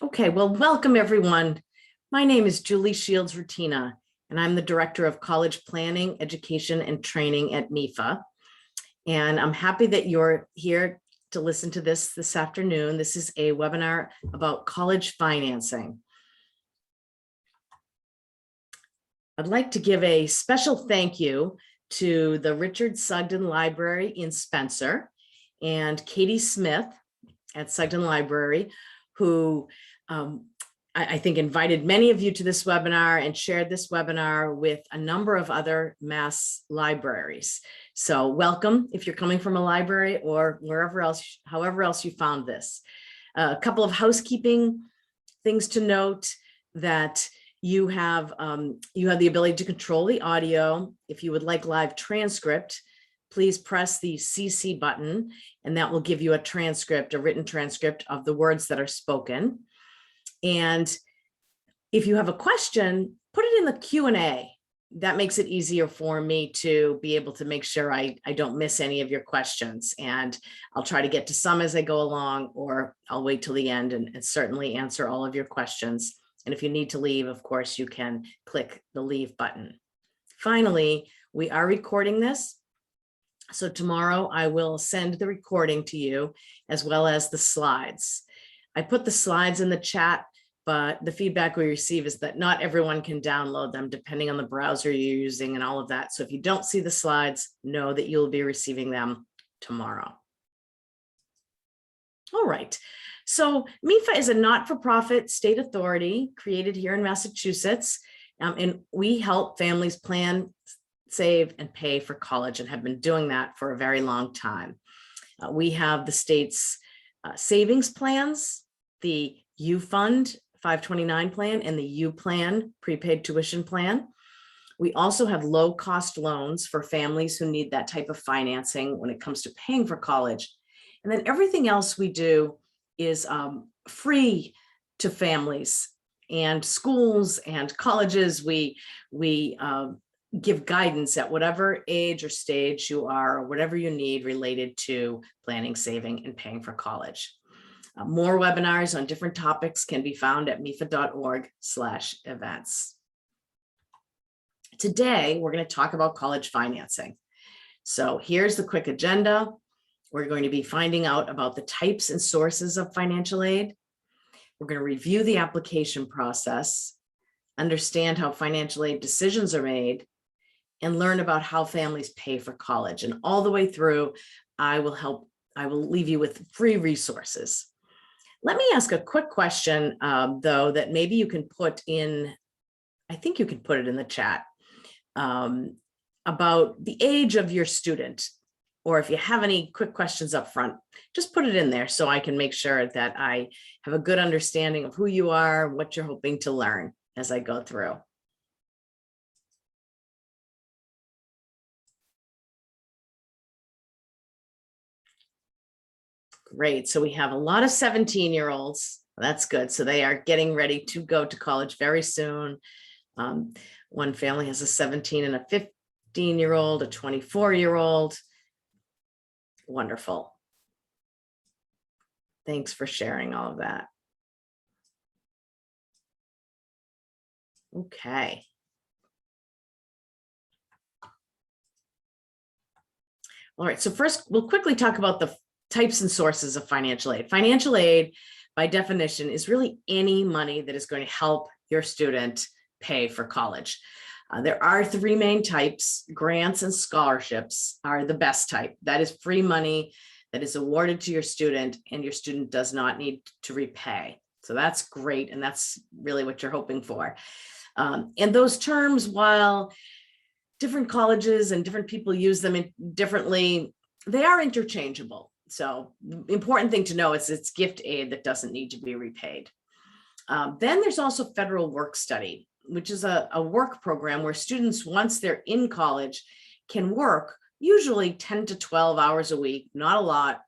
Okay, well, welcome everyone. My name is Julie Shields Rutina, and I'm the Director of College Planning, Education, and Training at MEFA. And I'm happy that you're here to listen to this afternoon. This is a webinar about college financing. I'd like to give a special thank you to the Richard Sugden Library in Spencer and Katie Smith at Sugden Library, who I think invited many of you to this webinar and shared this webinar with a number of other Mass libraries. So welcome if you're coming from a library or wherever else, however else you found this. A couple of housekeeping things to note: that you have the ability to control the audio. If you would like live transcript, please press the CC button, and that will give you a transcript, a written transcript of the words that are spoken. And if you have a question, put it in the Q&A. That makes it easier for me to be able to make sure I don't miss any of your questions. And I'll try to get to some as I go along, or I'll wait till the end and certainly answer all of your questions. And if you need to leave, of course, you can click the leave button. Finally, we are recording this. So tomorrow I will send the recording to you as well as the slides. I put the slides in the chat, but the feedback we receive is that not everyone can download them depending on the browser you're using and all of that. So if you don't see the slides, know that you'll be receiving them tomorrow. All right. So MEFA is a not-for-profit state authority created here in Massachusetts, and we help families plan, save, and pay for college, and have been doing that for a very long time. We have the state's savings plans, the U Fund 529 plan, and the U Plan prepaid tuition plan. We also have low-cost loans for families who need that type of financing when it comes to paying for college. And then everything else we do is free to families and schools and colleges. We give guidance at whatever age or stage you are, or whatever you need related to planning, saving, and paying for college. More webinars on different topics can be found at mefa.org/events. Today, we're going to talk about college financing. So here's the quick agenda. We're going to be finding out about the types and sources of financial aid. We're going to review the application process, understand how financial aid decisions are made, and learn about how families pay for college. And all the way through, I will leave you with free resources. Let me ask a quick question, though, that maybe you can put in, I think you can put it in the chat, about the age of your student. Or if you have any quick questions up front, just put it in there so I can make sure that I have a good understanding of who you are, what you're hoping to learn as I go through. Great. So we have a lot of 17-year-olds. That's good. So they are getting ready to go to college very soon. One family has a 17 and a 15-year-old, a 24-year-old. Wonderful. Thanks for sharing all of that. Okay. All right. So first, we'll quickly talk about the types and sources of financial aid. Financial aid, by definition, is really any money that is going to help your student pay for college. There are three main types. Grants and scholarships are the best type. That is free money that is awarded to your student, and your student does not need to repay. So that's great, and that's really what you're hoping for. And those terms, while different colleges and different people use them differently, they are interchangeable. So the important thing to know is it's gift aid that doesn't need to be repaid. Then there's also federal work study, which is a work program where students, once they're in college, can work usually 10 to 12 hours a week, not a lot,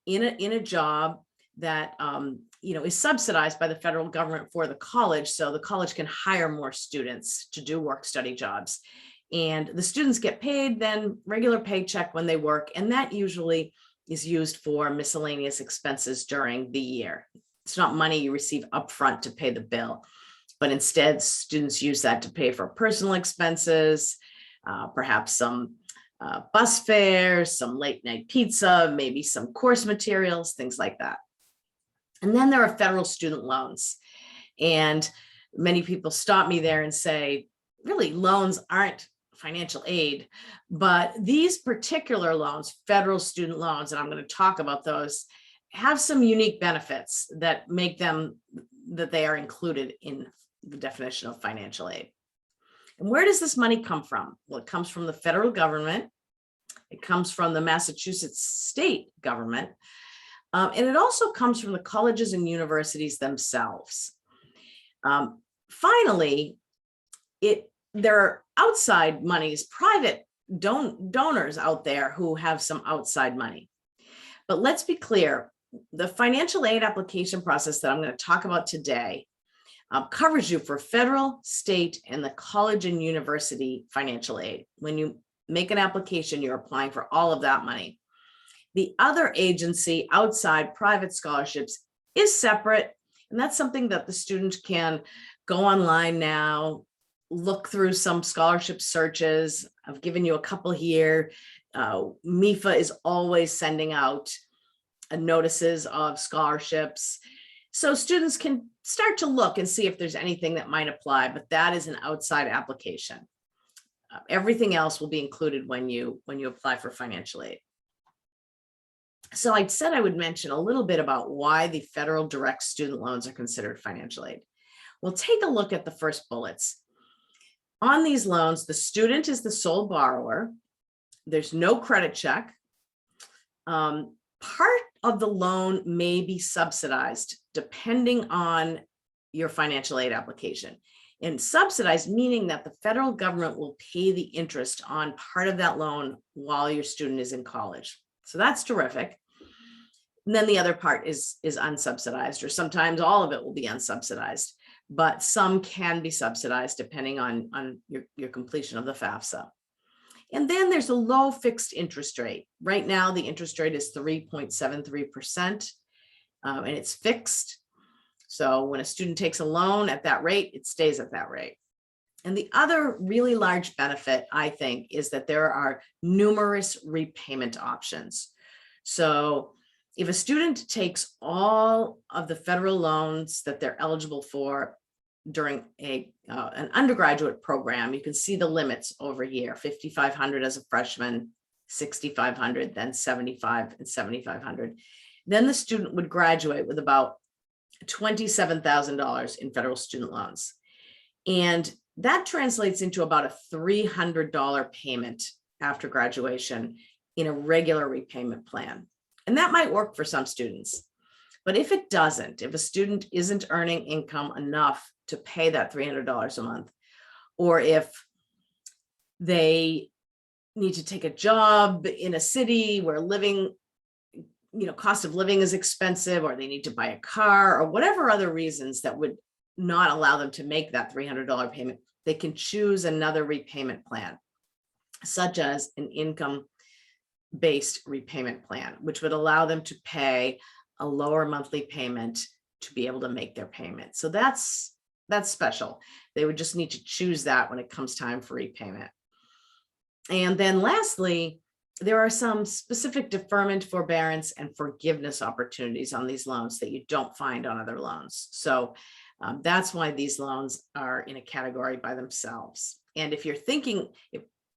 in a job that is subsidized by the federal government for the college. So the college can hire more students to do work study jobs. And the students get paid then regular paycheck when they work, and that usually is used for miscellaneous expenses during the year. It's not money you receive upfront to pay the bill, but instead students use that to pay for personal expenses, perhaps some bus fares, some late night pizza, maybe some course materials, things like that. And then there are federal student loans. And many people stop me there and say, really, loans aren't financial aid, but these particular loans, federal student loans, and I'm going to talk about those, have some unique benefits that make them, that they are included in the definition of financial aid. And where does this money come from? Well, it comes from the federal government. It comes from the Massachusetts state government. And it also comes from the colleges and universities themselves. Finally, there are outside monies, private donors out there who have some outside money. But let's be clear, the financial aid application process that I'm going to talk about today covers you for federal, state, and the college and university financial aid. When you make an application, you're applying for all of that money. The other agency outside private scholarships is separate, and that's something that the student can go online now, look through some scholarship searches. I've given you a couple here. MEFA is always sending out notices of scholarships. So students can start to look and see if there's anything that might apply, but that is an outside application. Everything else will be included when you apply for financial aid. So I said I would mention a little bit about why the federal direct student loans are considered financial aid. We'll take a look at the first bullets. On these loans, the student is the sole borrower. There's no credit check. Part of the loan may be subsidized depending on your financial aid application. And subsidized meaning that the federal government will pay the interest on part of that loan while your student is in college. So that's terrific. And then the other part is unsubsidized, or sometimes all of it will be unsubsidized, but some can be subsidized depending on your completion of the FAFSA. And then there's a low fixed interest rate. Right now, the interest rate is 3.73%, and it's fixed. So when a student takes a loan at that rate, it stays at that rate. And the other really large benefit, I think, is that there are numerous repayment options. So if a student takes all of the federal loans that they're eligible for during an undergraduate program, you can see the limits over here: $5,500 as a freshman, $6,500, then $7,500 and $7,500. Then the student would graduate with about $27,000 in federal student loans. And that translates into about a $300 payment after graduation in a regular repayment plan. And that might work for some students. But if it doesn't, if a student isn't earning income enough to pay that $300 a month, or if they need to take a job in a city where cost of living is expensive, or they need to buy a car, or whatever other reasons that would not allow them to make that $300 payment, they can choose another repayment plan, such as an income-based repayment plan, which would allow them to pay a lower monthly payment to be able to make their payment. So that's special. They would just need to choose that when it comes time for repayment. And then lastly, there are some specific deferment, forbearance, and forgiveness opportunities on these loans that you don't find on other loans. So that's why these loans are in a category by themselves. And if you're thinking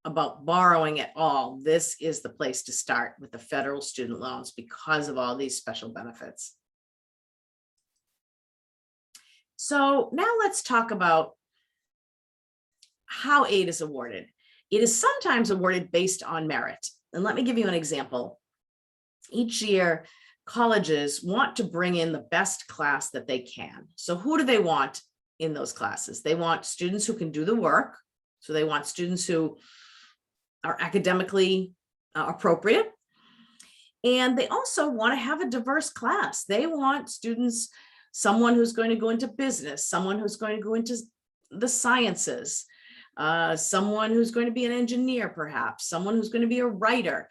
about borrowing at all, this is the place to start with the federal student loans because of all these special benefits. So now let's talk about how aid is awarded. It is sometimes awarded based on merit. And let me give you an example. Each year, colleges want to bring in the best class that they can. So who do they want in those classes? They want students who can do the work. So they want students who are academically appropriate. And they also want to have a diverse class. They want students, someone who's going to go into business, someone who's going to go into the sciences, someone who's going to be an engineer, perhaps, someone who's going to be a writer.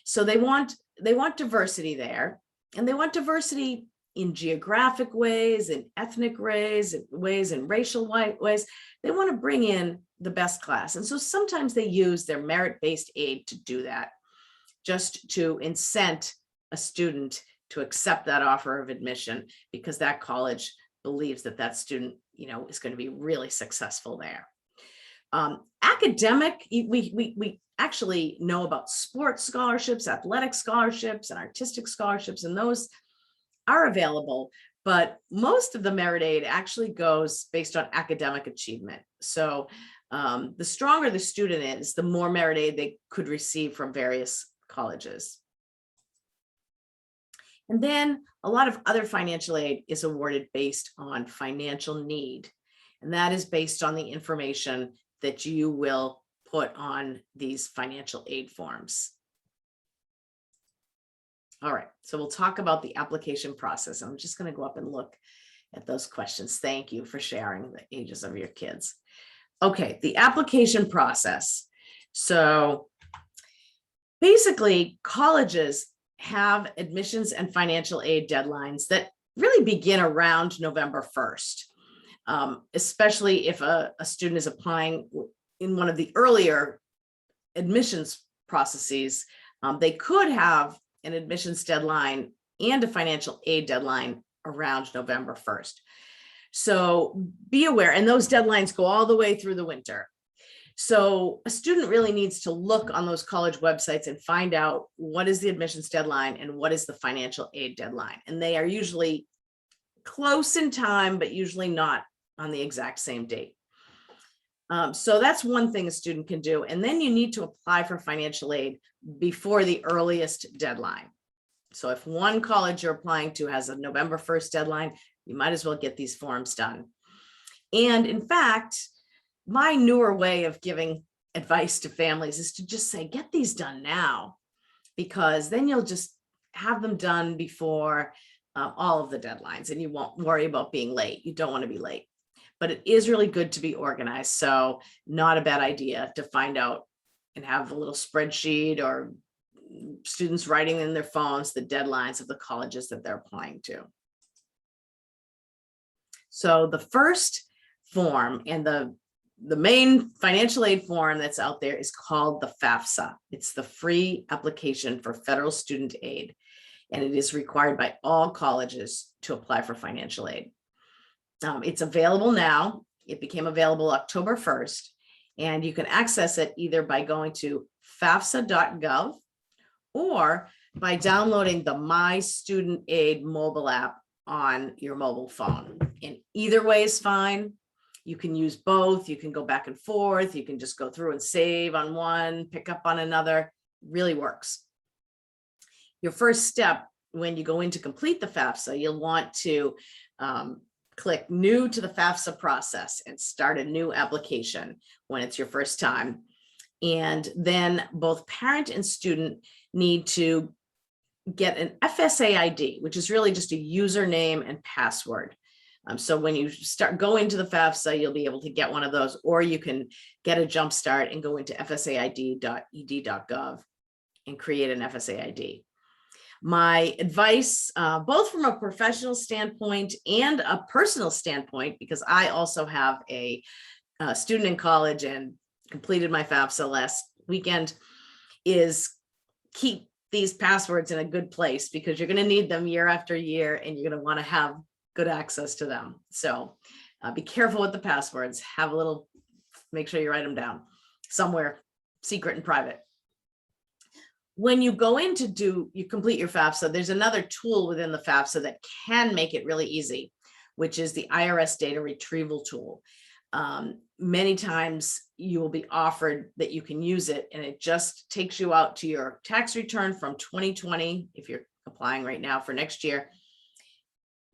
So they want diversity there, and they want diversity in geographic ways, in ethnic ways, in racial ways. They want to bring in the best class. And so sometimes they use their merit-based aid to do that, just to incent a student to accept that offer of admission, because that college believes that that student, is going to be really successful there. Academic, we actually know about sports scholarships, athletic scholarships, and artistic scholarships, and those are available, but most of the merit aid actually goes based on academic achievement. So the stronger the student is, the more merit aid they could receive from various colleges. And then a lot of other financial aid is awarded based on financial need. And that is based on the information that you will put on these financial aid forms. All right, so we'll talk about the application process. I'm just going to go up and look at those questions. Thank you for sharing the ages of your kids. Okay, the application process. So basically, colleges have admissions and financial aid deadlines that really begin around November 1st, especially if a student is applying in one of the earlier admissions processes. They could have an admissions deadline and a financial aid deadline around November 1st. So be aware, and those deadlines go all the way through the winter. So a student really needs to look on those college websites and find out what is the admissions deadline and what is the financial aid deadline. And they are usually close in time, but usually not on the exact same date. So that's one thing a student can do. And then you need to apply for financial aid before the earliest deadline. So if one college you're applying to has a November 1st deadline, you might as well get these forms done. And in fact, my newer way of giving advice to families is to just say, get these done now, because then you'll just have them done before all of the deadlines and you won't worry about being late. You don't want to be late. But it is really good to be organized. So not a bad idea to find out and have a little spreadsheet or students writing in their phones the deadlines of the colleges that they're applying to. So the first form and the main financial aid form that's out there is called the FAFSA. It's the Free Application for Federal Student Aid, and it is required by all colleges to apply for financial aid. It's available now. It became available October 1st, and you can access it either by going to fafsa.gov or by downloading the My Student Aid mobile app on your mobile phone. And either way is fine. You can use both. You can go back and forth. You can just go through and save on one, pick up on another. Really works. Your first step when you go in to complete the FAFSA, you'll want to click new to the FAFSA process and start a new application when it's your first time. And then both parent and student need to get an FSA ID, which is really just a username and password. So when you start going to the FAFSA, you'll be able to get one of those, or you can get a jump start and go into fsaid.ed.gov and create an FSA ID. My advice, both from a professional standpoint and a personal standpoint, because I also have a student in college and completed my FAFSA last weekend, is keep these passwords in a good place, because you're going to need them year after year and you're going to want to have good access to them. So be careful with the passwords. Have a little, make sure you write them down somewhere secret and private. When you go in to you complete your FAFSA, there's another tool within the FAFSA that can make it really easy, which is the IRS data retrieval tool. Many times you will be offered that you can use it, and it just takes you out to your tax return from 2020, if you're applying right now for next year,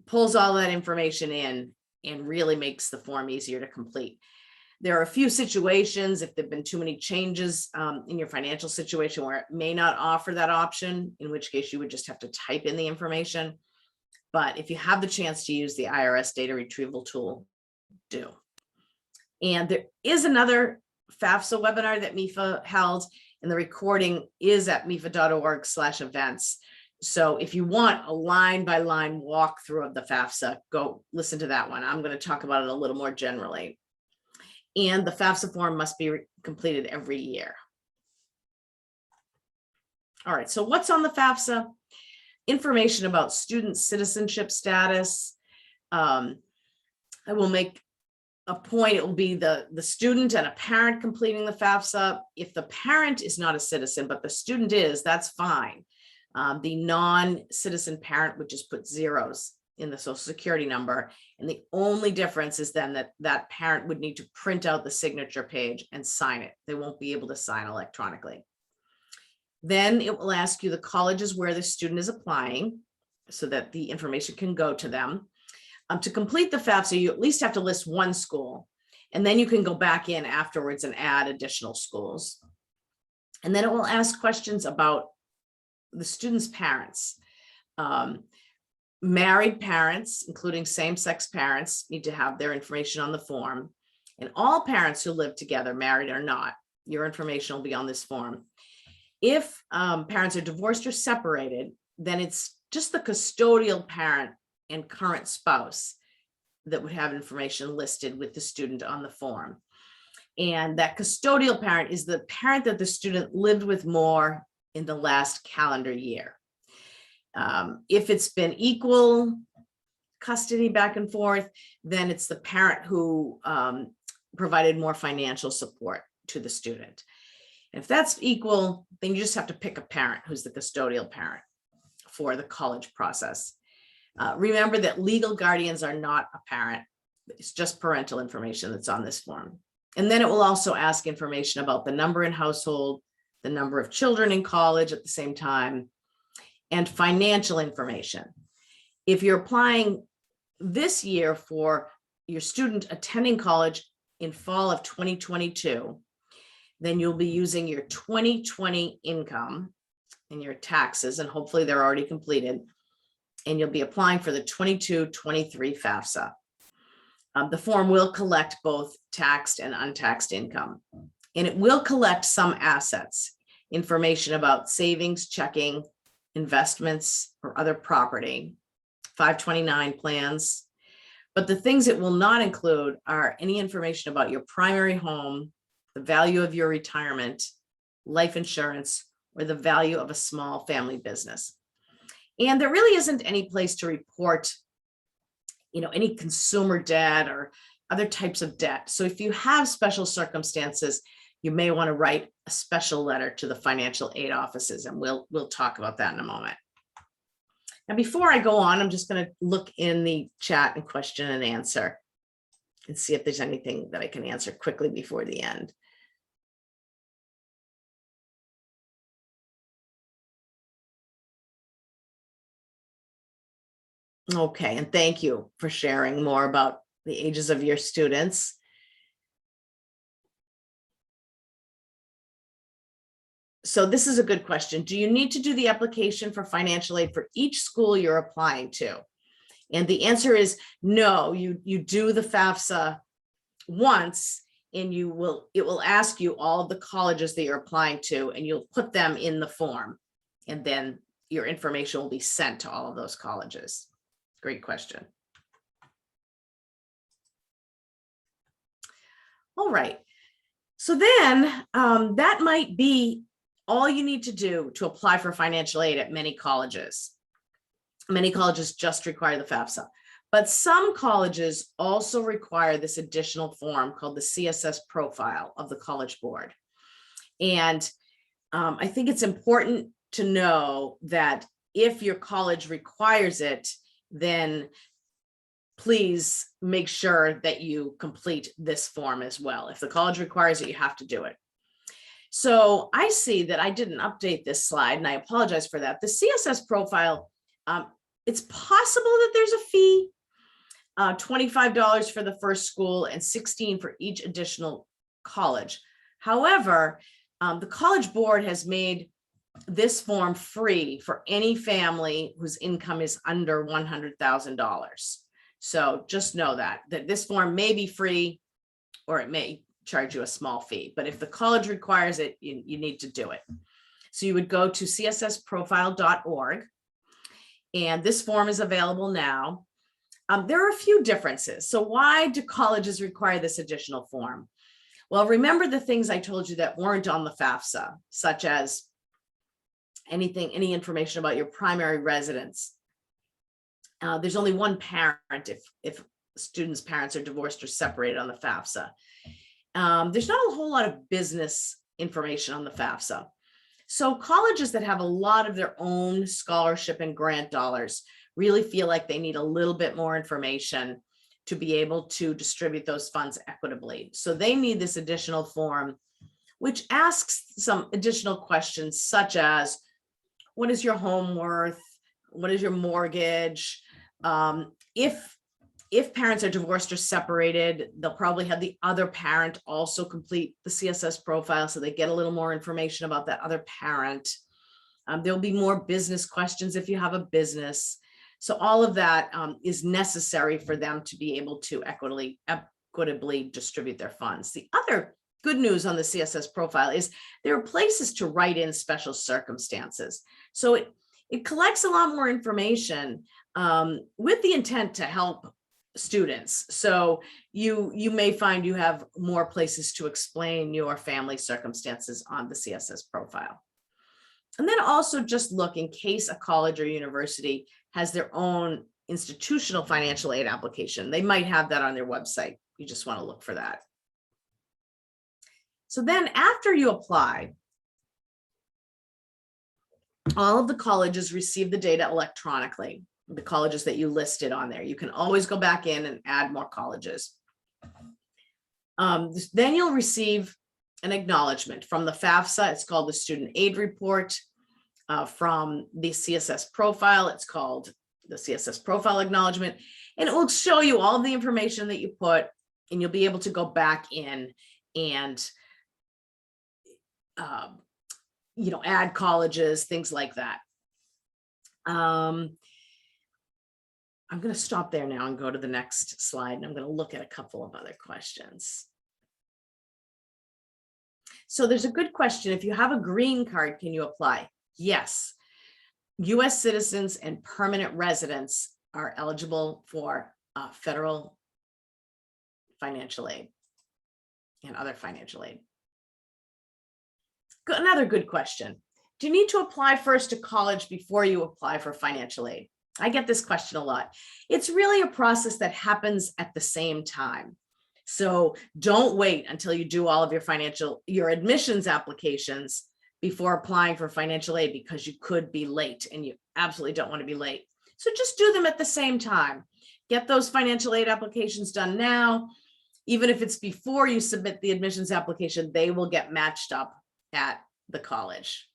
pulls all that information in and really makes the form easier to complete. There are a few situations, if there've been too many changes in your financial situation, where it may not offer that option, in which case you would just have to type in the information. But if you have the chance to use the IRS data retrieval tool, do. And there is another FAFSA webinar that MEFA held, and the recording is at mefa.org/events. So if you want a line by line walkthrough of the FAFSA, go listen to that one. I'm going to talk about it a little more generally. And the FAFSA form must be completed every year. All right, so what's on the FAFSA? Information about student citizenship status. I will make a point, it will be the student and a parent completing the FAFSA. If the parent is not a citizen, but the student is, that's fine. The non-citizen parent would just put zeros in the Social Security number. And the only difference is then that parent would need to print out the signature page and sign it. They won't be able to sign electronically. Then it will ask you the colleges where the student is applying so that the information can go to them. To complete the FAFSA, you at least have to list one school, and then you can go back in afterwards and add additional schools. And then it will ask questions about the student's parents. Married parents, including same-sex parents, need to have their information on the form. And all parents who live together, married or not, your information will be on this form. If parents are divorced or separated, then it's just the custodial parent and current spouse that would have information listed with the student on the form. And that custodial parent is the parent that the student lived with more in the last calendar year. If it's been equal custody back and forth, then it's the parent who provided more financial support to the student. And if that's equal, then you just have to pick a parent who's the custodial parent for the college process. Remember that legal guardians are not a parent. It's just parental information that's on this form. And then it will also ask information about the number in household, the number of children in college at the same time, and financial information. If you're applying this year for your student attending college in fall of 2022, then you'll be using your 2020 income and your taxes, and hopefully they're already completed, and you'll be applying for the 22-23 FAFSA. The form will collect both taxed and untaxed income, and it will collect some assets, information about savings, checking, investments, or other property, 529 plans. But the things it will not include are any information about your primary home, the value of your retirement, life insurance, or the value of a small family business. And there really isn't any place to report, any consumer debt or other types of debt. So if you have special circumstances, you may want to write a special letter to the financial aid offices, and we'll talk about that in a moment. Now, before I go on, I'm just going to look in the chat and question and answer and see if there's anything that I can answer quickly before the end. Okay, and thank you for sharing more about the ages of your students. So this is a good question. Do you need to do the application for financial aid for each school you're applying to? And the answer is no, you do the FAFSA once, and it will ask you all of the colleges that you're applying to, and you'll put them in the form, and then your information will be sent to all of those colleges. Great question. All right. So then that might be all you need to do to apply for financial aid at many colleges. Many colleges just require the FAFSA, but some colleges also require this additional form called the CSS Profile of the College Board. And I think it's important to know that if your college requires it, then please make sure that you complete this form as well. If the college requires it, you have to do it. So I see that I didn't update this slide, and I apologize for that. The CSS Profile, it's possible that there's a fee, $25 for the first school and $16 for each additional college. However, the College Board has made this form free for any family whose income is under $100,000. So just know that this form may be free, or it may charge you a small fee, but if the college requires it, you need to do it. So you would go to cssprofile.org, And this form is available now. There are a few differences. So why do colleges require this additional form? Well, remember the things I told you that weren't on the FAFSA, such as any information about your primary residence. There's only one parent if students' parents are divorced or separated on the FAFSA. There's not a whole lot of business information on the FAFSA. So colleges that have a lot of their own scholarship and grant dollars really feel like they need a little bit more information to be able to distribute those funds equitably. So they need this additional form, which asks some additional questions such as, what is your home worth? What is your mortgage? If parents are divorced or separated, they'll probably have the other parent also complete the CSS profile so they get a little more information about that other parent. There'll be more business questions if you have a business. So all of that is necessary for them to be able to equitably distribute their funds. The other good news on the CSS profile is there are places to write in special circumstances. So it collects a lot more information with the intent to help students. So you may find you have more places to explain your family circumstances on the CSS profile. And then also just look in case a college or university has their own institutional financial aid application. They might have that on their website. You just want to look for that. So then after you apply, all of the colleges receive the data electronically, the colleges that you listed on there. You can always go back in and add more colleges. Then you'll receive an acknowledgement from the FAFSA. It's called the Student Aid Report. From the CSS Profile, it's called the CSS Profile Acknowledgement. And it will show you all of the information that you put, and you'll be able to go back in and add colleges, things like that. I'm going to stop there now and go to the next slide, and I'm going to look at a couple of other questions. So there's a good question. If you have a green card, can you apply? Yes. U.S. citizens and permanent residents are eligible for federal financial aid and other financial aid. Another good question. Do you need to apply first to college before you apply for financial aid? I get this question a lot. It's really a process that happens at the same time. So don't wait until you do all of your admissions applications before applying for financial aid, because you could be late and you absolutely don't want to be late. So just do them at the same time. Get those financial aid applications done now. Even if it's before you submit the admissions application, they will get matched up at the college.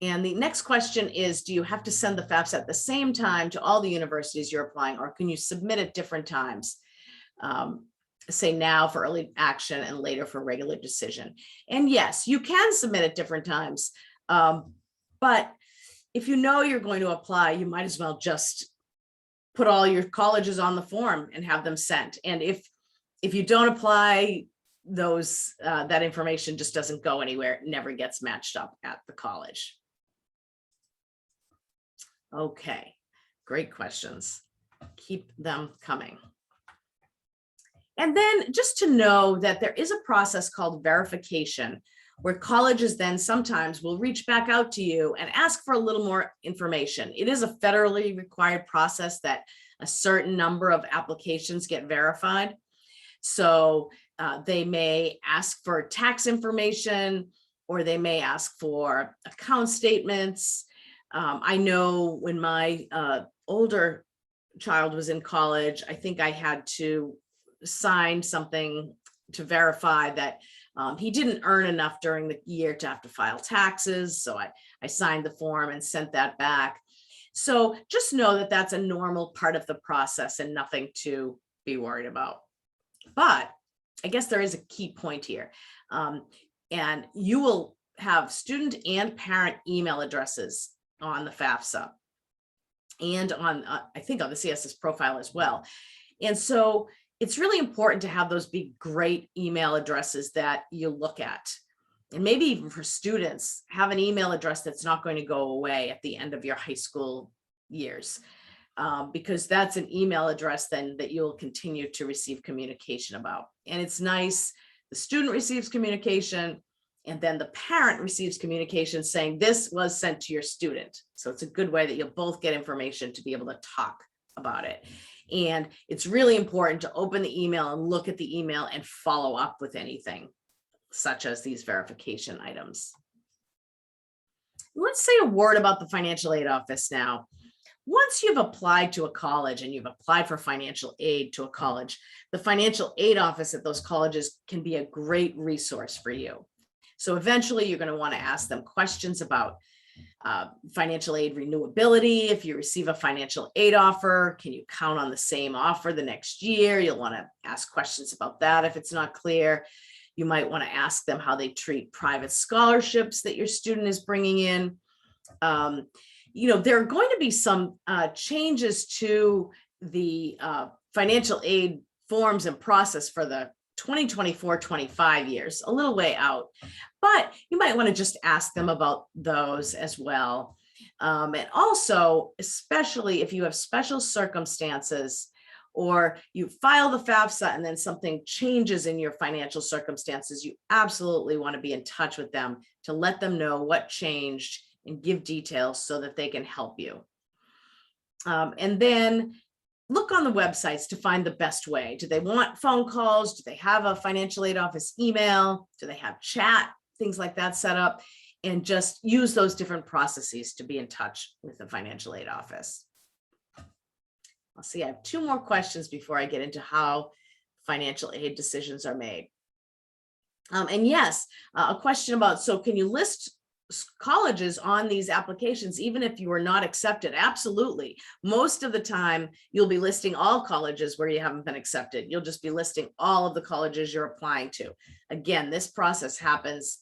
And the next question is, do you have to send the FAFSA at the same time to all the universities you're applying, or can you submit at different times? Say now for early action and later for regular decision. And yes, you can submit at different times. But if you know you're going to apply, you might as well just put all your colleges on the form and have them sent. And if you don't apply, that information just doesn't go anywhere. It never gets matched up at the college. Okay, great questions. Keep them coming. And then just to know that there is a process called verification, where colleges then sometimes will reach back out to you and ask for a little more information. It is a federally required process that a certain number of applications get verified. So they may ask for tax information, or they may ask for account statements. I know when my older child was in college, I think I had to sign something to verify that he didn't earn enough during the year to have to file taxes. So I signed the form and sent that back. So just know that that's a normal part of the process and nothing to be worried about. But I guess there is a key point here. And you will have student and parent email addresses on the FAFSA and on, I think on the CSS profile as well. And so it's really important to have those be great email addresses that you look at. And maybe even for students, have an email address that's not going to go away at the end of your high school years, because that's an email address then that you'll continue to receive communication about. And it's nice, the student receives communication, and then the parent receives communication saying this was sent to your student. So it's a good way that you'll both get information to be able to talk about it. And it's really important to open the email and look at the email and follow up with anything, such as these verification items. Let's say a word about the financial aid office now. Once you've applied to a college and you've applied for financial aid to a college, the financial aid office at those colleges can be a great resource for you. So eventually you're going to want to ask them questions about financial aid renewability. If you receive a financial aid offer, can you count on the same offer the next year? You'll want to ask questions about that if it's not clear. You might want to ask them how they treat private scholarships that your student is bringing in. There are going to be some changes to the financial aid forms and process for the 2024-25 years, a little way out, but you might want to just ask them about those as well. And also, especially if you have special circumstances, or you file the FAFSA and then something changes in your financial circumstances, you absolutely want to be in touch with them to let them know what changed and give details so that they can help you. And then look on the websites to find the best way. Do they want phone calls? Do they have a financial aid office email? Do they have chat? Things like that set up, and just use those different processes to be in touch with the financial aid office. I'll see, I have two more questions before I get into how financial aid decisions are made. And yes, a question about, so can you list colleges on these applications even if you are not accepted? Absolutely. Most of the time you'll be listing all colleges where you haven't been accepted. You'll just be listing all of the colleges you're applying to. Again, this process happens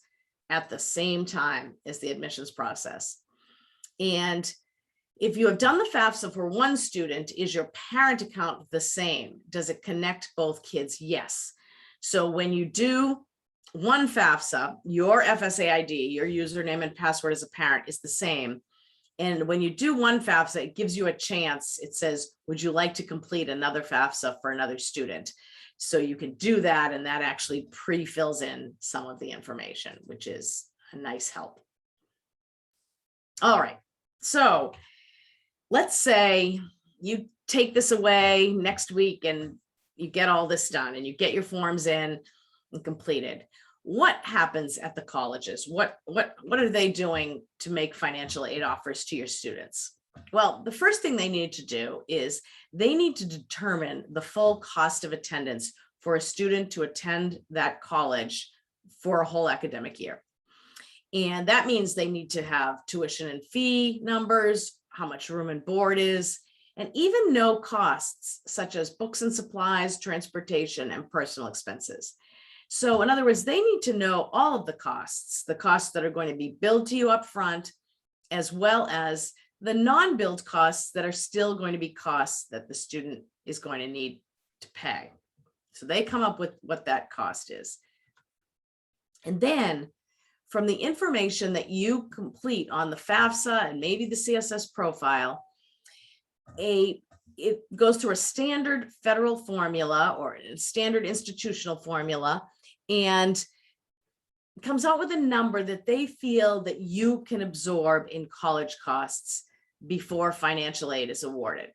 at the same time as the admissions process. And if you have done the FAFSA for one student, is your parent account the same? Does it connect both kids? Yes. So when you do one FAFSA, your FSA ID, your username and password as a parent is the same. And when you do one FAFSA, it gives you a chance. It says, would you like to complete another FAFSA for another student? So you can do that, and that actually pre-fills in some of the information, which is a nice help. All right, so let's say you take this away next week and you get all this done and you get your forms in and completed. What happens at the colleges? What are they doing to make financial aid offers to your students? Well, the first thing they need to do is they need to determine the full cost of attendance for a student to attend that college for a whole academic year. And that means they need to have tuition and fee numbers, how much room and board is, and even know costs such as books and supplies, transportation, and personal expenses. So in other words, they need to know all of the costs that are going to be billed to you up front, as well as the non-billed costs that are still going to be costs that the student is going to need to pay. So they come up with what that cost is. And then from the information that you complete on the FAFSA and maybe the CSS profile, it goes through a standard federal formula or a standard institutional formula, and comes out with a number that they feel that you can absorb in college costs before financial aid is awarded.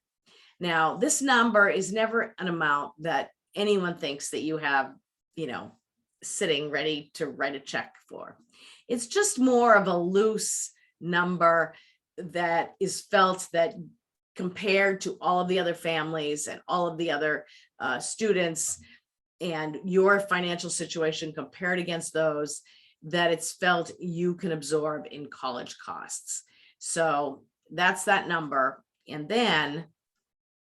Now, this number is never an amount that anyone thinks that you have, sitting ready to write a check for. It's just more of a loose number that is felt that compared to all of the other families and all of the other students and your financial situation compared against those, that it's felt you can absorb in college costs. So that's that number. And then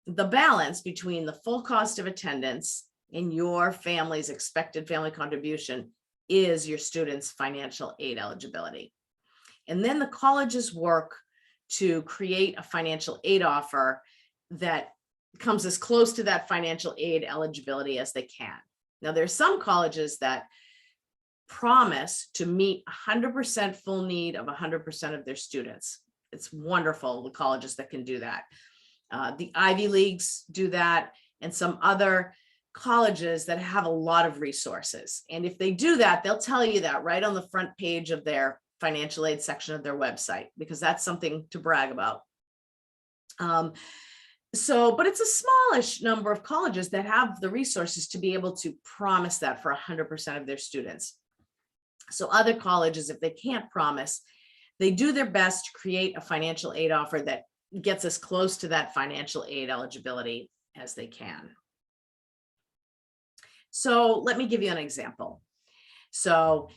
the balance between the full cost of attendance and your family's expected family contribution is your student's financial aid eligibility. And then the colleges work to create a financial aid offer that comes as close to that financial aid eligibility as they can. Now, there are some colleges that promise to meet 100% full need of 100% of their students. It's wonderful, the colleges that can do that. The Ivy Leagues do that, and some other colleges that have a lot of resources. And if they do that, they'll tell you that right on the front page of their financial aid section of their website, because that's something to brag about. But it's a smallish number of colleges that have the resources to be able to promise that for 100% of their students. So other colleges, if they can't promise, they do their best to create a financial aid offer that gets as close to that financial aid eligibility as they can. So let me give you an example. So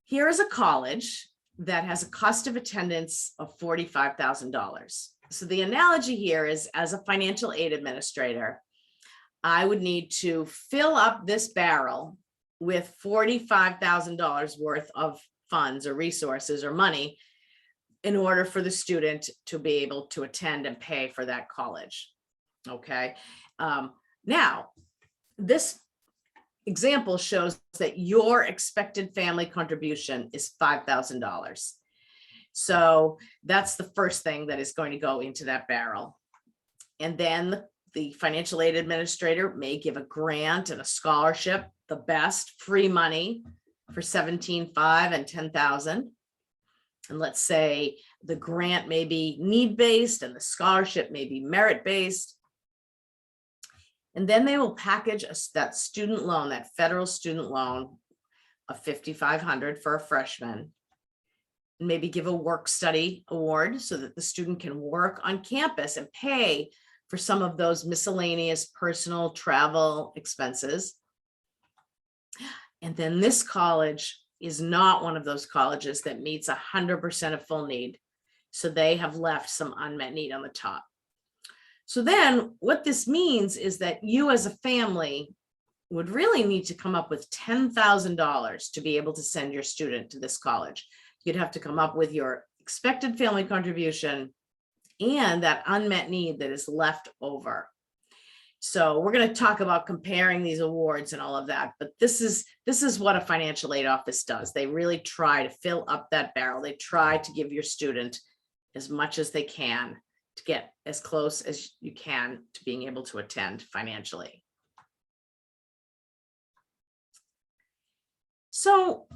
here is a college that has a cost of attendance of $45,000. So the analogy here is, as a financial aid administrator, I would need to fill up this barrel with $45,000 worth of funds or resources or money in order for the student to be able to attend and pay for that college. Okay. Now, this example shows that your expected family contribution is $5,000. So that's the first thing that is going to go into that barrel. And then the financial aid administrator may give a grant and a scholarship, the best free money for $17,500 and $10,000. And let's say the grant may be need-based and the scholarship may be merit-based. And then they will package that student loan, that federal student loan of $5,500 for a freshman, and maybe give a work study award so that the student can work on campus and pay for some of those miscellaneous personal travel expenses. And then this college is not one of those colleges that meets 100% of full need. So they have left some unmet need on the top. So then what this means is that you as a family would really need to come up with $10,000 to be able to send your student to this college. You'd have to come up with your expected family contribution and that unmet need that is left over. So we're going to talk about comparing these awards and all of that, but this is what a financial aid office does. They really try to fill up that barrel. They try to give your student as much as they can to get as close as you can to being able to attend financially. So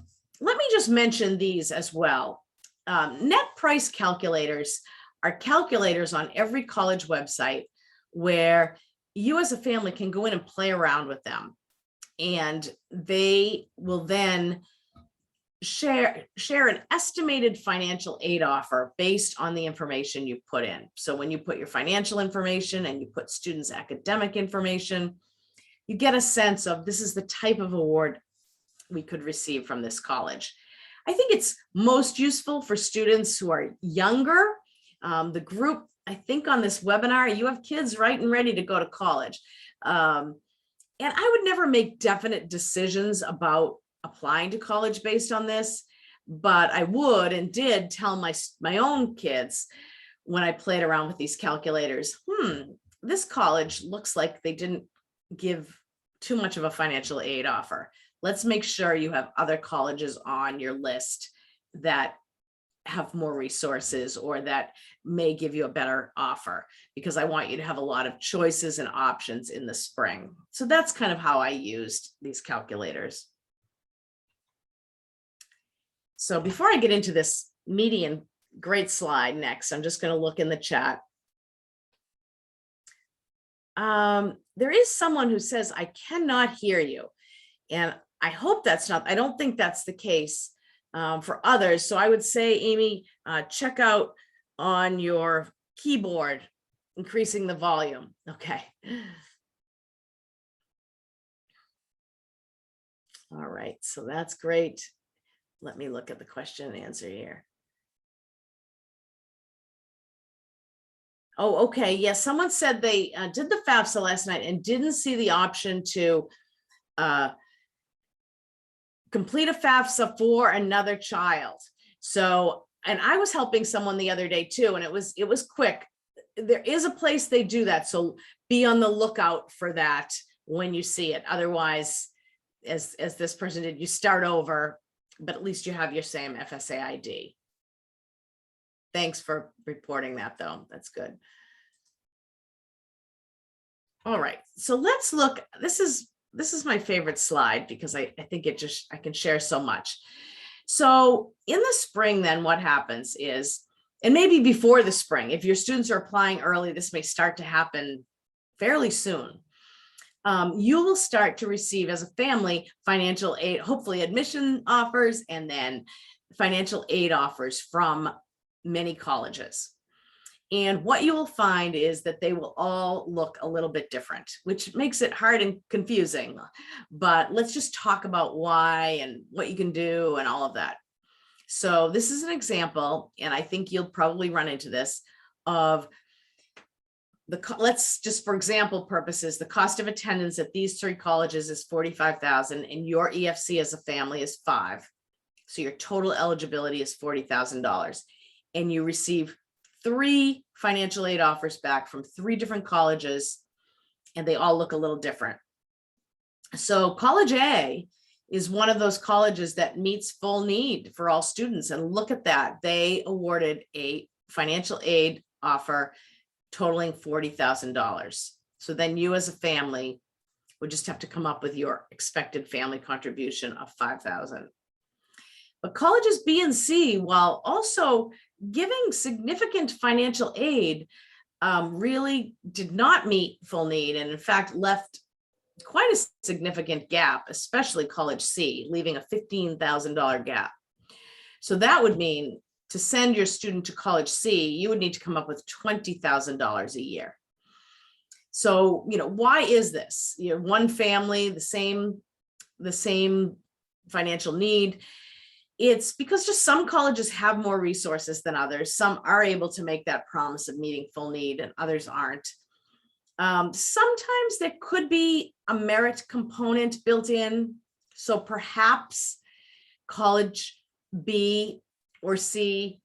let me just mention these as well. Net price calculators are calculators on every college website where you as a family can go in and play around with them. And they will then share an estimated financial aid offer based on the information you put in. So when you put your financial information and you put students' academic information, you get a sense of this is the type of award we could receive from this college. I think it's most useful for students who are younger. The group, I think on this webinar, you have kids right and ready to go to college. And I would never make definite decisions about applying to college based on this, but I would and did tell my own kids when I played around with these calculators, this college looks like they didn't give too much of a financial aid offer. Let's make sure you have other colleges on your list that have more resources or that may give you a better offer, because I want you to have a lot of choices and options in the spring. So that's kind of how I used these calculators. So before I get into this meaty and great slide next, I'm just going to look in the chat. There is someone who says, I cannot hear you. And I hope that's not, I don't think that's the case for others. So I would say, Amy, check out on your keyboard, increasing the volume. Okay. All right, so that's great. Let me look at the question and answer here. Oh, okay. Yes, someone said they did the FAFSA last night and didn't see the option to complete a FAFSA for another child. So, and I was helping someone the other day too, and it was quick. There is a place they do that. So be on the lookout for that when you see it. Otherwise, as this person did, you start over, but at least you have your same FSA ID. Thanks for reporting that though. That's good. All right, so let's look. This is my favorite slide because I think I can share so much. So in the spring, then what happens is, and maybe before the spring, if your students are applying early, this may start to happen fairly soon. You will start to receive as a family financial aid, hopefully admission offers, and then financial aid offers from many colleges. And what you will find is that they will all look a little bit different, which makes it hard and confusing. But let's just talk about why and what you can do and all of that. So this is an example, and I think you'll probably run into this, of let's just, for example purposes, the cost of attendance at these 3 colleges is $45,000 and your EFC as a family is 5. So your total eligibility is $40,000, and you receive 3 financial aid offers back from 3 different colleges, and they all look a little different. So College A is one of those colleges that meets full need for all students, and look at that. They awarded a financial aid offer totaling $40,000. So then you as a family would just have to come up with your expected family contribution of $5,000. But colleges B and C, while also giving significant financial aid, really did not meet full need, and in fact left quite a significant gap, especially College C, leaving a $15,000 gap. So that would mean to send your student to College C, you would need to come up with $20,000 a year. So, why is this? One family, the same financial need. It's because just some colleges have more resources than others. Some are able to make that promise of meeting full need, and others aren't. Sometimes there could be a merit component built in. So perhaps College B or C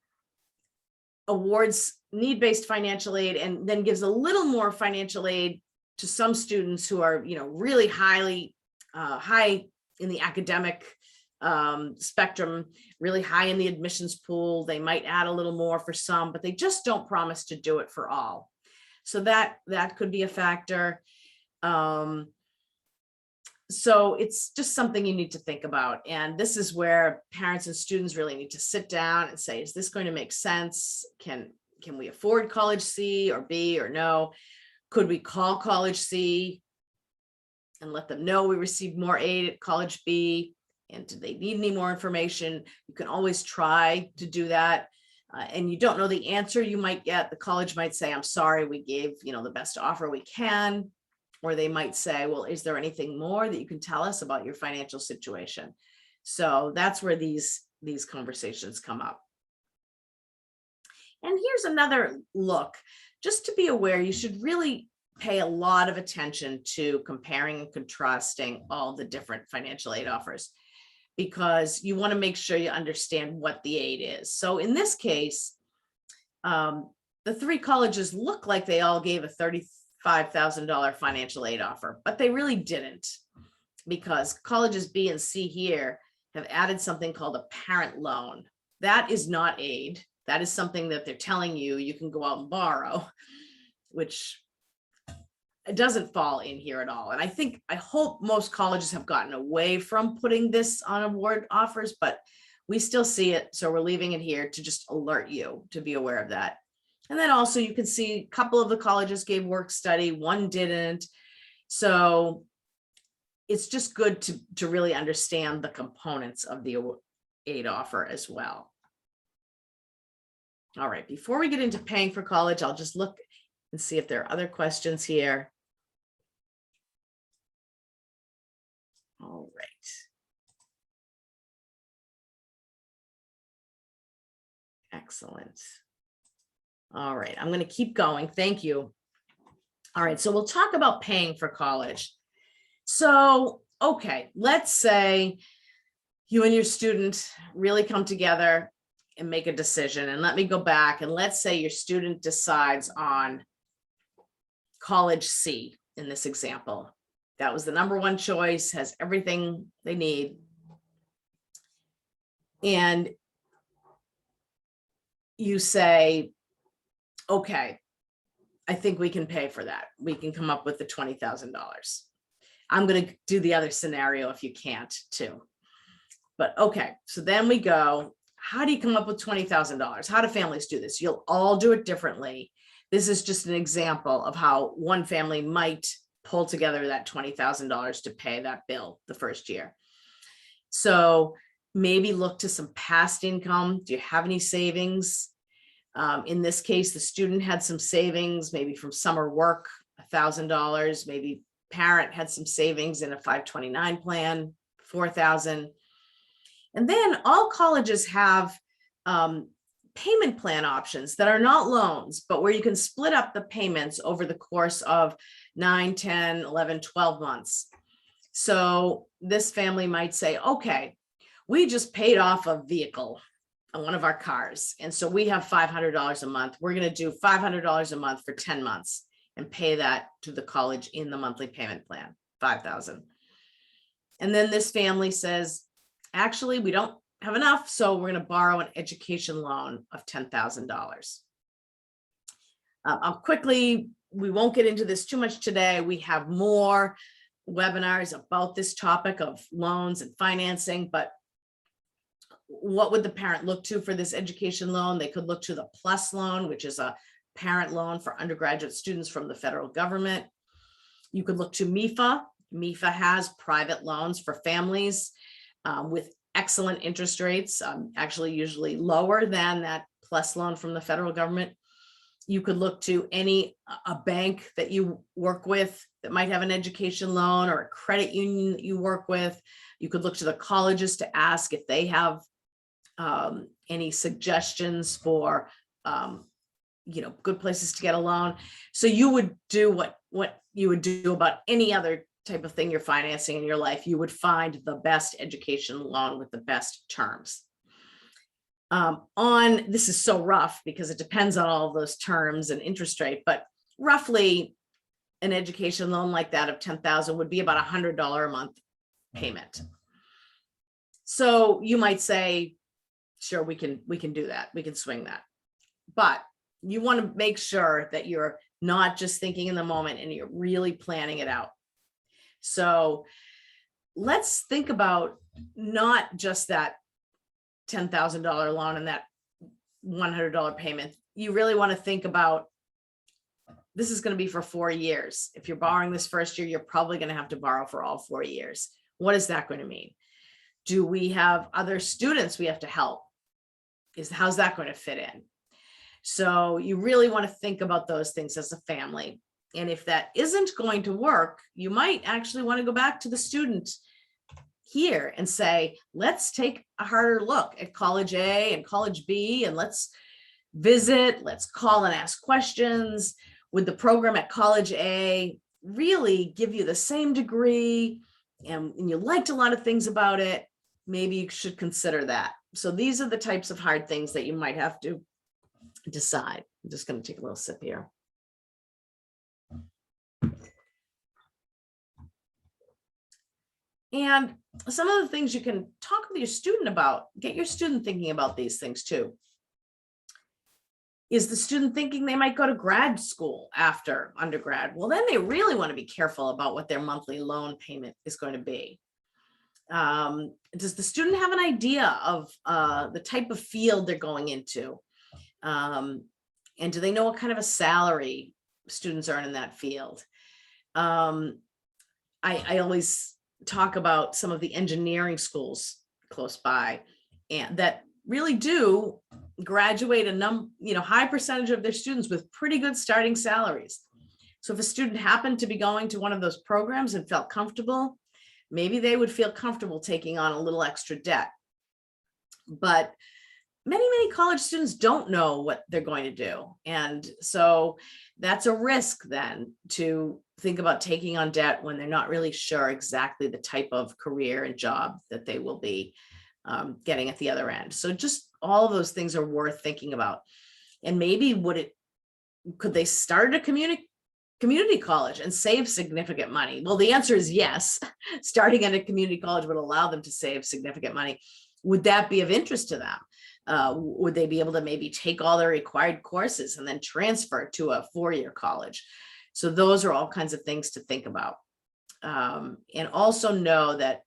awards need-based financial aid and then gives a little more financial aid to some students who are, really high in the academic spectrum, really high in the admissions pool. They might add a little more for some, but they just don't promise to do it for all. So that could be a factor. So it's just something you need to think about. And this is where parents and students really need to sit down and say, is this going to make sense? Can we afford College C or B or no? Could we call College C and let them know we received more aid at College B? And do they need any more information? You can always try to do that. And you don't know the answer you might get. The college might say, I'm sorry, we gave the best offer we can. Or they might say, well, is there anything more that you can tell us about your financial situation? So that's where these conversations come up. And here's another look, just to be aware, you should really pay a lot of attention to comparing and contrasting all the different financial aid offers, because you want to make sure you understand what the aid is. So in this case, the 3 colleges look like they all gave a $35,000 financial aid offer, but they really didn't, because colleges B and C here have added something called a parent loan. That is not aid. That is something that they're telling you can go out and borrow, which it doesn't fall in here at all. And I hope most colleges have gotten away from putting this on award offers, but we still see it. So we're leaving it here to just alert you to be aware of that. And then also you can see a couple of the colleges gave work study, one didn't. So it's just good to really understand the components of the aid offer as well. All right, before we get into paying for college, I'll just look and see if there are other questions here. All right. Excellent. All right, I'm going to keep going. Thank you. All right, so we'll talk about paying for college. So, okay, let's say you and your student really come together and make a decision. And let me go back, and let's say your student decides on college C in this example. That was the number one choice, has everything they need. And you say, okay, I think we can pay for that. We can come up with the $20,000. I'm going to do the other scenario if you can't too. But okay, so then we go, how do you come up with $20,000? How do families do this? You'll all do it differently. This is just an example of how one family might pull together that $20,000 to pay that bill the first year. So maybe look to some past income. Do you have any savings? In this case, the student had some savings, maybe from summer work, $1,000, maybe parent had some savings in a 529 plan, $4,000. And then all colleges have payment plan options that are not loans, but where you can split up the payments over the course of 9, 10, 11, 12 months. So this family might say, okay, we just paid off a vehicle on one of our cars. And so we have $500 a month. We're going to do $500 a month for 10 months and pay that to the college in the monthly payment plan, $5,000. And then this family says, actually, we don't have enough, so we're going to borrow an education loan of $10,000. I'll quickly, we won't get into this too much today. We have more webinars about this topic of loans and financing, but what would the parent look to for this education loan? They could look to the PLUS loan, which is a parent loan for undergraduate students from the federal government. You could look to MEFA. MEFA has private loans for families with excellent interest rates, actually usually lower than that PLUS loan from the federal government. You could look to a bank that you work with that might have an education loan, or a credit union that you work with. You could look to the colleges to ask if they have any suggestions for good places to get a loan. So you would do what you would do about any other type of thing you're financing in your life. You would find the best education loan with the best terms. This is so rough because it depends on all of those terms and interest rate, but roughly an education loan like that of $10,000 would be about $100 a month payment. So you might say, sure, we can do that. We can swing that. But you want to make sure that you're not just thinking in the moment and you're really planning it out. So let's think about not just that $10,000 loan and that $100 payment. You really want to think about, this is going to be for 4 years. If you're borrowing this first year, you're probably going to have to borrow for all 4 years. What is that going to mean? Do we have other students we have to help? How's that going to fit in? So you really want to think about those things as a family. And if that isn't going to work, you might actually want to go back to the student here and say, let's take a harder look at college A and college B, and let's visit, let's call and ask questions. Would the program at college A really give you the same degree and you liked a lot of things about it? Maybe you should consider that. So these are the types of hard things that you might have to decide. I'm just going to take a little sip here. And some of the things you can talk with your student about, get your student thinking about these things too. Is the student thinking they might go to grad school after undergrad? Well, then they really want to be careful about what their monthly loan payment is going to be. Does the student have an idea of the type of field they're going into? And do they know what kind of a salary students earn in that field? I always talk about some of the engineering schools close by, and that really do graduate a high percentage of their students with pretty good starting salaries. So if a student happened to be going to one of those programs and felt comfortable, maybe they would feel comfortable taking on a little extra debt. But many college students don't know what they're going to do. And so that's a risk then, to think about taking on debt when they're not really sure exactly the type of career and job that they will be getting at the other end. So just all of those things are worth thinking about. And maybe could they start a community community college and save significant money? Well, the answer is yes. Starting at a community college would allow them to save significant money. Would that be of interest to them? Would they be able to maybe take all their required courses and then transfer to a four-year college? So those are all kinds of things to think about. And also know that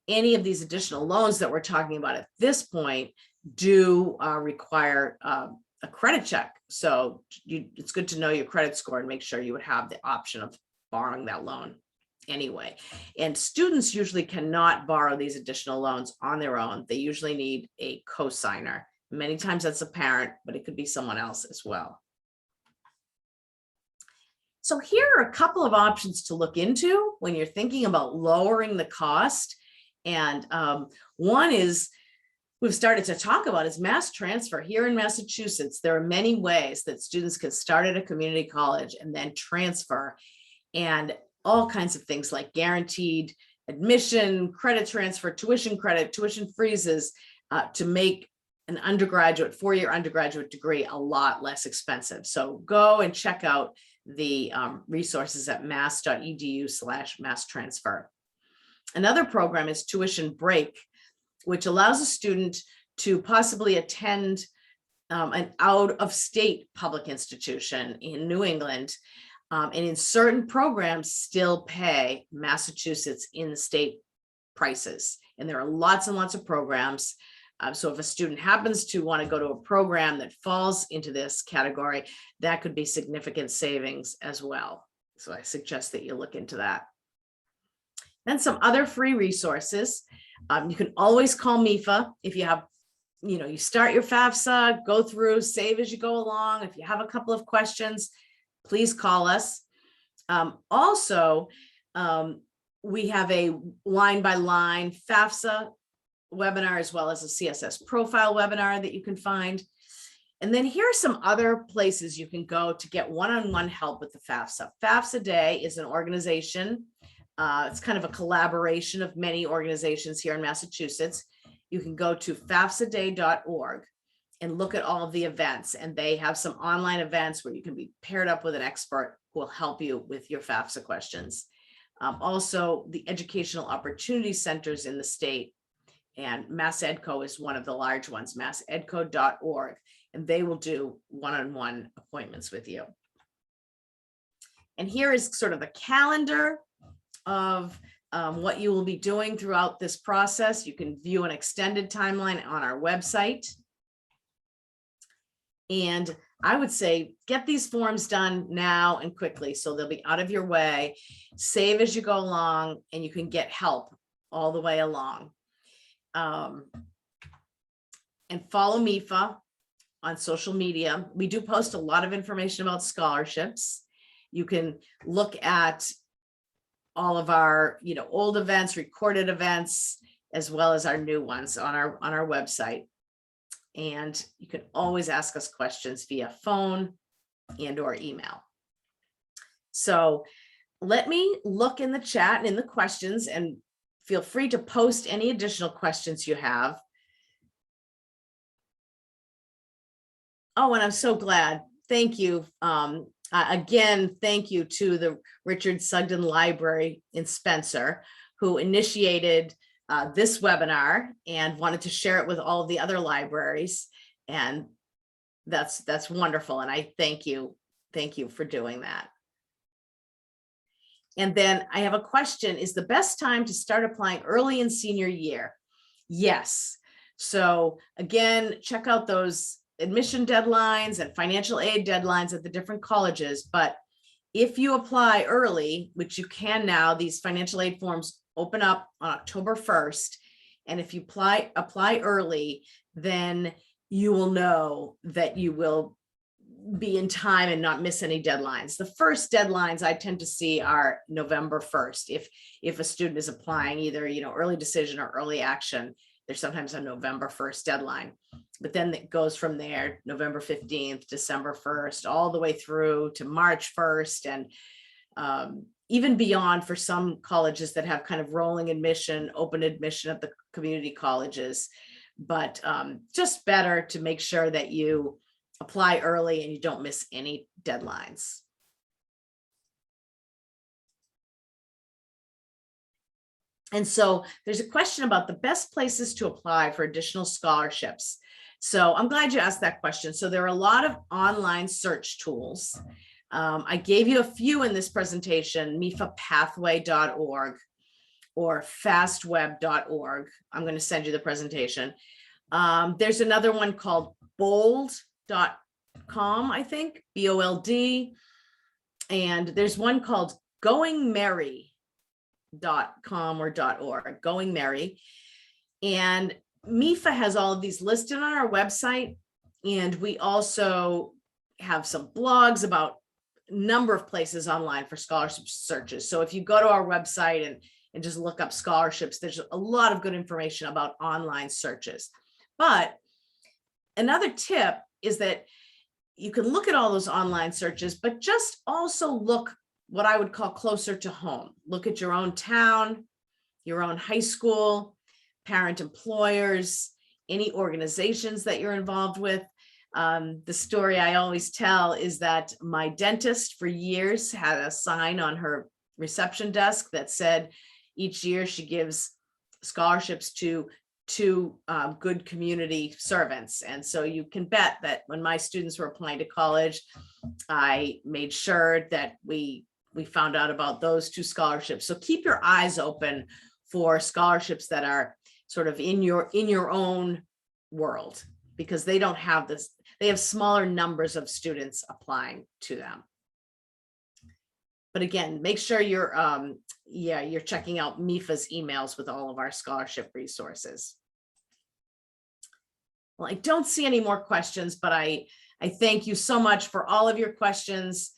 any of these additional loans that we're talking about at this point do require a credit check. So it's good to know your credit score and make sure you would have the option of borrowing that loan anyway. And students usually cannot borrow these additional loans on their own. They usually need a co-signer. Many times that's a parent, but it could be someone else as well. So here are a couple of options to look into when you're thinking about lowering the cost. And one is, we've started to talk about, is mass transfer. Here in Massachusetts, there are many ways that students can start at a community college and then transfer, and all kinds of things like guaranteed admission, credit transfer, tuition credit, tuition freezes, to make an undergraduate, four-year undergraduate degree a lot less expensive. So go and check out the resources at mass.edu/mass transfer. Another program is tuition break, which allows a student to possibly attend an out-of-state public institution in New England, and in certain programs still pay Massachusetts in-state prices. And there are lots and lots of programs. So if a student happens to want to go to a program that falls into this category, that could be significant savings as well. So I suggest that you look into that. Then some other free resources. You can always call MEFA if you have, you start your FAFSA, go through, save as you go along. If you have a couple of questions, please call us. Also, we have a line-by-line FAFSA webinar, as well as a CSS Profile webinar that you can find. And then here are some other places you can go to get one-on-one help with the FAFSA. FAFSA Day is an organization. It's kind of a collaboration of many organizations here in Massachusetts. You can go to fafsaday.org and look at all of the events, and they have some online events where you can be paired up with an expert who will help you with your FAFSA questions. Also, the educational opportunity centers in the state, and MassEdCo is one of the large ones, massedco.org, and they will do one-on-one appointments with you. And here is sort of the calendar of what you will be doing throughout this process. You can view an extended timeline on our website. And I would say get these forms done now and quickly, so they'll be out of your way. Save as you go along, and you can get help all the way along. And follow MEFA on social media. We do post a lot of information about scholarships. You can look at all of our old events, recorded events, as well as our new ones on our website. And you can always ask us questions via phone and or email. So let me look in the chat and in the questions, and feel free to post any additional questions you have. Oh, and I'm so glad. Thank you. Again, thank you to the Richard Sugden Library in Spencer, who initiated this webinar and wanted to share it with all of the other libraries. And that's wonderful. And I thank you for doing that. And then I have a question: is the best time to start applying early in senior year? Yes. So again, check out those admission deadlines and financial aid deadlines at the different colleges. But if you apply early, which you can now, these financial aid forms open up on October 1st. And if you apply early, then you will know that you will be in time and not miss any deadlines. The first deadlines I tend to see are November 1st. If a student is applying either early decision or early action, there's sometimes a November 1st deadline. But then it goes from there, November 15th, December 1st, all the way through to March 1st, and even beyond for some colleges that have kind of rolling admission, open admission at the community colleges. But just better to make sure that you apply early and you don't miss any deadlines. And so there's a question about the best places to apply for additional scholarships. So I'm glad you asked that question. So there are a lot of online search tools. I gave you a few in this presentation, mefapathway.org or fastweb.org. I'm going to send you the presentation. There's another one called bold.com, I think, BOLD. And there's one called goingmerry.com or .org, Going Merry. And MEFA has all of these listed on our website. And we also have some blogs about a number of places online for scholarship searches. So if you go to our website and just look up scholarships, there's a lot of good information about online searches. But another tip is that you can look at all those online searches, but just also look what I would call closer to home. Look at your own town, your own high school, parent employers, any organizations that you're involved with. The story I always tell is that my dentist for years had a sign on her reception desk that said each year she gives scholarships to two good community servants. And so you can bet that when my students were applying to college, I made sure that we found out about those two scholarships. So keep your eyes open for scholarships that are sort of in your own world, because they don't have this, they have smaller numbers of students applying to them. But again, make sure you're checking out MEFA's emails with all of our scholarship resources. Well, I don't see any more questions, but I thank you so much for all of your questions.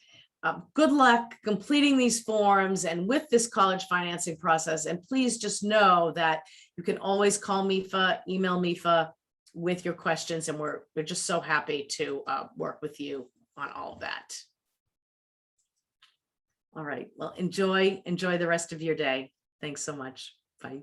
Good luck completing these forms and with this college financing process. And please just know that you can always call MEFA, email MEFA with your questions, and we're just so happy to work with you on all of that. All right, well, enjoy the rest of your day. Thanks so much. Bye.